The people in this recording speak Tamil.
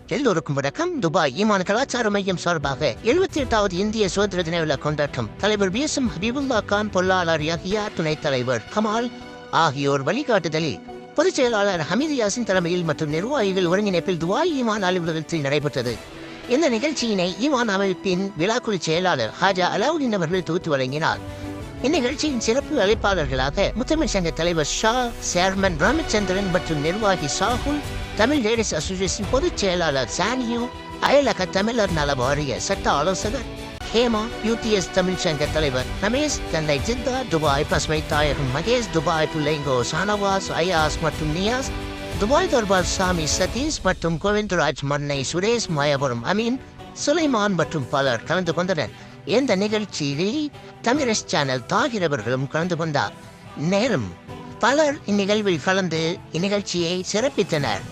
எல்லோருக்கும் வணக்கம். துபாய் ஈமான் கலாச்சார மையம் சார்பாக 78வது இந்திய சுதந்திர தின விழா கொண்டாட்டம். தலைவர் BSM ஹபீபுல்லா கான், பொருளாளர் யஹ்யா, துணைத் தலைவர் கமால் ஆகியோர் வழிகாட்டுதலில் பொதுச் செயலாளர் ஹமீது யாசின் தலைமையில் மற்றும் நிர்வாகிகள் ஒருங்கிணைப்பில் துபாய் ஈமான் அலுவலகத்தில் நடைபெற்றது. இந்த நிகழ்ச்சியினை ஈமான் அமைப்பின் விழாக்குழு செயலாளர் ஹாஜா அலாவுதீன் அவர்கள் தொகுத்து வழங்கினார். இந்நிகழ்ச்சியின் சிறப்பு அழைப்பாளர்களாக முத்தமிழ் சங்க தலைவர் ஷா, சேர்மன் ராமச்சந்திரன் மற்றும் நிர்வாகி சாகுல், தமிழ் லேடிஸ் அசோசியேஷன் பொதுச் செயலாளர் சானியூ, அயலக தமிழர் நல வாரிய சட்ட ஆலோசகர் ஹேமா, UTS தமிழ் சங்க தலைவர் ரமேஷ், சென்னை ஜித்தா, துபாய் பசுமை தாயகம் மகேஷ், துபாய் புள்ளைங்கோ ஷானவாஸ், அயாஸ் மற்றும் நியாஸ், துபாய் தர்பார் சாமி சதீஷ் மற்றும் கோவிந்தராஜ், மன்னை சுரேஷ், மாயபுரம் அமீன், சுலைமான் மற்றும் பலர் கலந்து கொண்டனர். இந்த நிகழ்ச்சியில் தமிழஸ் சேனல் தாகிறவர்களும் கலந்து கொண்டார். நேரம் பலர் இந்நிகழ்வில் கலந்து இந்நிகழ்ச்சியை சிறப்பித்தனர்.